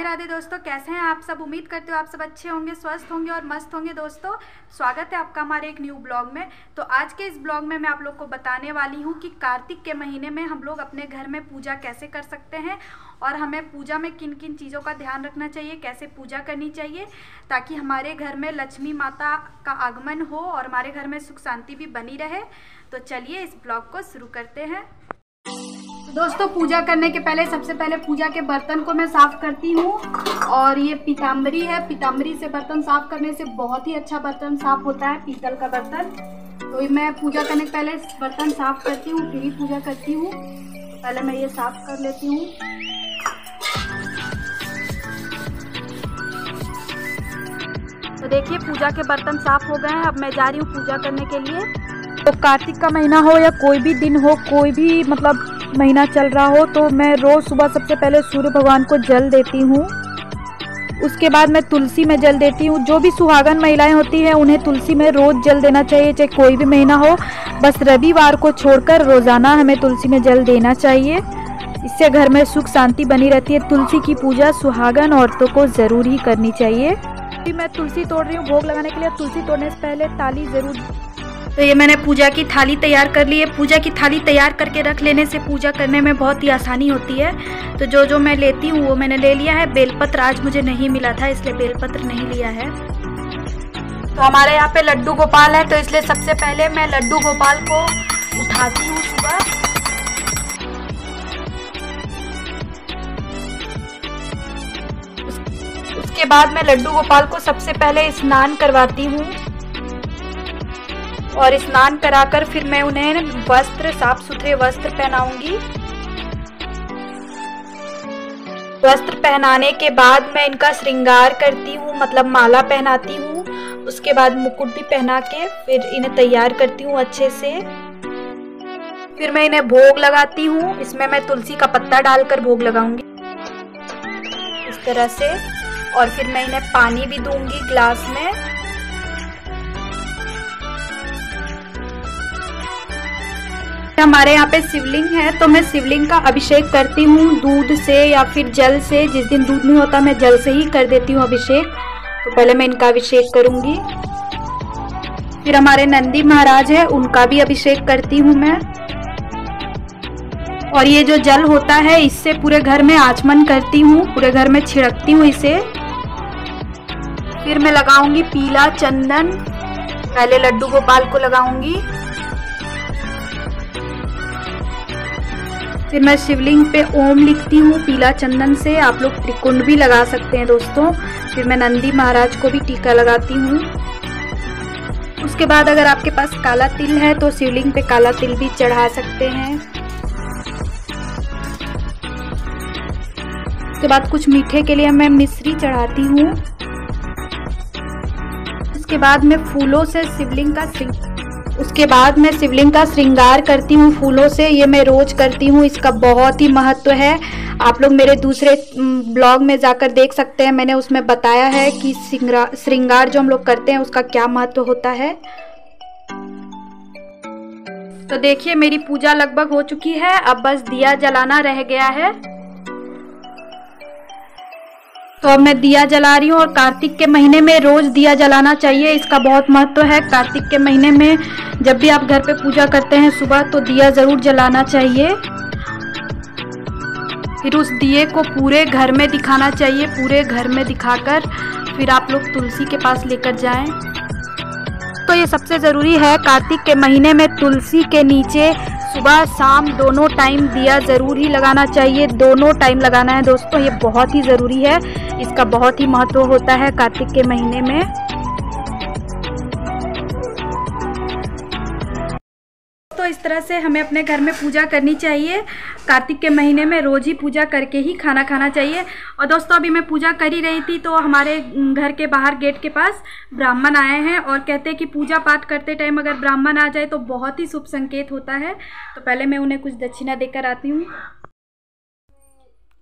राधे राधे दोस्तों, कैसे हैं आप सब। उम्मीद करते हो आप सब अच्छे होंगे, स्वस्थ होंगे और मस्त होंगे। दोस्तों स्वागत है आपका हमारे एक न्यू ब्लॉग में। तो आज के इस ब्लॉग में मैं आप लोग को बताने वाली हूं कि कार्तिक के महीने में हम लोग अपने घर में पूजा कैसे कर सकते हैं और हमें पूजा में किन किन चीज़ों का ध्यान रखना चाहिए, कैसे पूजा करनी चाहिए ताकि हमारे घर में लक्ष्मी माता का आगमन हो और हमारे घर में सुख शांति भी बनी रहे। तो चलिए इस ब्लॉग को शुरू करते हैं। दोस्तों पूजा करने के पहले सबसे पहले पूजा के बर्तन को मैं साफ करती हूँ और ये पीताम्बरी है। पीताम्बरी से बर्तन साफ करने से बहुत ही अच्छा बर्तन साफ होता है, पीतल का बर्तन। तो मैं पूजा करने के पहले बर्तन साफ करती हूँ फिर ही पूजा करती हूँ। पहले मैं ये साफ कर लेती हूँ। तो देखिए पूजा के बर्तन साफ हो गए हैं। अब मैं जा रही हूँ पूजा करने के लिए। तो कार्तिक का महीना हो या कोई भी दिन हो, कोई भी मतलब महीना चल रहा हो, तो मैं रोज़ सुबह सबसे पहले सूर्य भगवान को जल देती हूँ। उसके बाद मैं तुलसी में जल देती हूँ। जो भी सुहागन महिलाएं होती हैं उन्हें तुलसी में रोज़ जल देना चाहिए, चाहे कोई भी महीना हो। बस रविवार को छोड़कर रोज़ाना हमें तुलसी में जल देना चाहिए। इससे घर में सुख शांति बनी रहती है। तुलसी की पूजा सुहागन औरतों को ज़रूर ही करनी चाहिए। मैं तुलसी तोड़ रही हूँ भोग लगाने के लिए। तुलसी तोड़ने से पहले ताली ज़रूर। तो ये मैंने पूजा की थाली तैयार कर ली है। पूजा की थाली तैयार करके रख लेने से पूजा करने में बहुत ही आसानी होती है। तो जो जो मैं लेती हूँ वो मैंने ले लिया है। बेलपत्र आज मुझे नहीं मिला था इसलिए बेलपत्र नहीं लिया है। तो हमारे यहाँ पे लड्डू गोपाल है तो इसलिए सबसे पहले मैं लड्डू गोपाल को उठाती हूँ सुबह। उसके बाद मैं लड्डू गोपाल को सबसे पहले स्नान करवाती हूँ और स्नान कराकर फिर मैं उन्हें वस्त्र, साफ सुथरे वस्त्र पहनाऊंगी। वस्त्र पहनाने के बाद मैं इनका श्रृंगार करती हूँ, मतलब माला पहनाती हूँ। उसके बाद मुकुट भी पहना के फिर इन्हें तैयार करती हूँ अच्छे से। फिर मैं इन्हें भोग लगाती हूँ। इसमें मैं तुलसी का पत्ता डालकर भोग लगाऊंगी इस तरह से। और फिर मैं इन्हें पानी भी दूंगी ग्लास में। हमारे यहाँ पे शिवलिंग है तो मैं शिवलिंग का अभिषेक करती हूँ दूध से या फिर जल से। जिस दिन दूध नहीं होता मैं जल से ही कर देती हूँ अभिषेक। तो पहले मैं इनका अभिषेक करूंगी। फिर हमारे नंदी महाराज है उनका भी अभिषेक करती हूँ मैं। और ये जो जल होता है इससे पूरे घर में आचमन करती हूँ, पूरे घर में छिड़कती हूँ इसे। फिर मैं लगाऊंगी पीला चंदन। पहले लड्डू गोपाल को लगाऊंगी। फिर मैं शिवलिंग पे ओम लिखती हूँ पीला चंदन से। आप लोग त्रिकुंड भी लगा सकते हैं दोस्तों। फिर मैं नंदी महाराज को भी टीका लगाती हूँ। उसके बाद अगर आपके पास काला तिल है तो शिवलिंग पे काला तिल भी चढ़ा सकते हैं। उसके बाद कुछ मीठे के लिए मैं मिश्री चढ़ाती हूँ। उसके बाद मैं फूलों से शिवलिंग का श्रृंगार करती हूँ फूलों से। ये मैं रोज करती हूँ। इसका बहुत ही महत्व है। आप लोग मेरे दूसरे ब्लॉग में जाकर देख सकते हैं। मैंने उसमें बताया है कि श्रृंगार जो हम लोग करते हैं उसका क्या महत्व होता है। तो देखिए मेरी पूजा लगभग हो चुकी है। अब बस दिया जलाना रह गया है। तो अब मैं दिया जला रही हूँ। और कार्तिक के महीने में रोज दिया जलाना चाहिए, इसका बहुत महत्व है। कार्तिक के महीने में जब भी आप घर पे पूजा करते हैं सुबह तो दिया जरूर जलाना चाहिए। फिर उस दिए को पूरे घर में दिखाना चाहिए। पूरे घर में दिखाकर फिर आप लोग तुलसी के पास लेकर जाएं। तो ये सबसे ज़रूरी है कार्तिक के महीने में तुलसी के नीचे सुबह शाम दोनों टाइम दिया ज़रूर ही लगाना चाहिए। दोनों टाइम लगाना है दोस्तों, ये बहुत ही ज़रूरी है। इसका बहुत ही महत्व होता है कार्तिक के महीने में। तो इस तरह से हमें अपने घर में पूजा करनी चाहिए। कार्तिक के महीने में रोज़ ही पूजा करके ही खाना खाना चाहिए। और दोस्तों अभी मैं पूजा कर ही रही थी तो हमारे घर के बाहर गेट के पास ब्राह्मण आए हैं और कहते हैं कि पूजा पाठ करते टाइम अगर ब्राह्मण आ जाए तो बहुत ही शुभ संकेत होता है। तो पहले मैं उन्हें कुछ दक्षिणा देकर आती हूँ।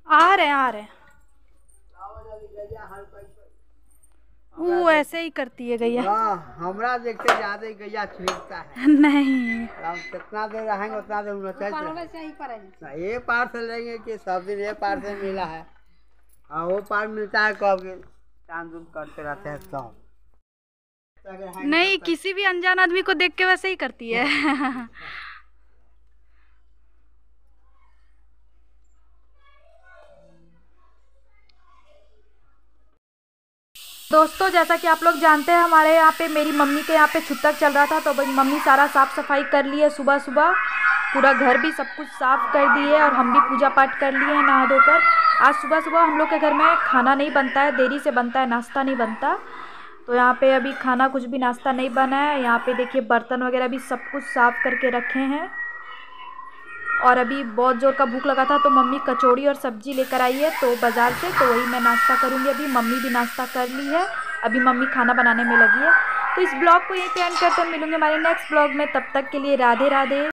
आ रहे हैं। वो ऐसे ही करती है गैया। हमरा देखते ज्यादा गैया छिड़कता है। नहीं कितना देर रहेंगे उतना देर ये पार से लेंगे कि सब दिन ये पार से मिला है। हाँ वो पार मिलता है कब के चांद उद करते रहते हैं सब। नहीं, किसी भी अनजान आदमी को देख के वैसे ही करती है। दोस्तों, जैसा कि आप लोग जानते हैं, हमारे यहाँ पे मेरी मम्मी के यहाँ पे छुट्टा चल रहा था, तो भाई मम्मी सारा साफ़ सफाई कर ली है। सुबह सुबह पूरा घर भी सब कुछ साफ़ कर दिए और हम भी पूजा पाठ कर लिए हैं नहा धोकर। आज सुबह सुबह हम लोग के घर में खाना नहीं बनता है, देरी से बनता है, नाश्ता नहीं बनता। तो यहाँ पे अभी खाना कुछ भी नाश्ता नहीं बना है। यहाँ पे देखिए बर्तन वगैरह भी सब कुछ साफ़ करके रखे हैं। और अभी बहुत ज़ोर का भूख लगा था तो मम्मी कचौड़ी और सब्ज़ी लेकर आई है तो बाज़ार से, तो वही मैं नाश्ता करूँगी। अभी मम्मी भी नाश्ता कर ली है, अभी मम्मी खाना बनाने में लगी है। तो इस ब्लॉग को यहीं पे एंड करते हैं, मिलूंगे हमारे नेक्स्ट ब्लॉग में। तब तक के लिए राधे राधे।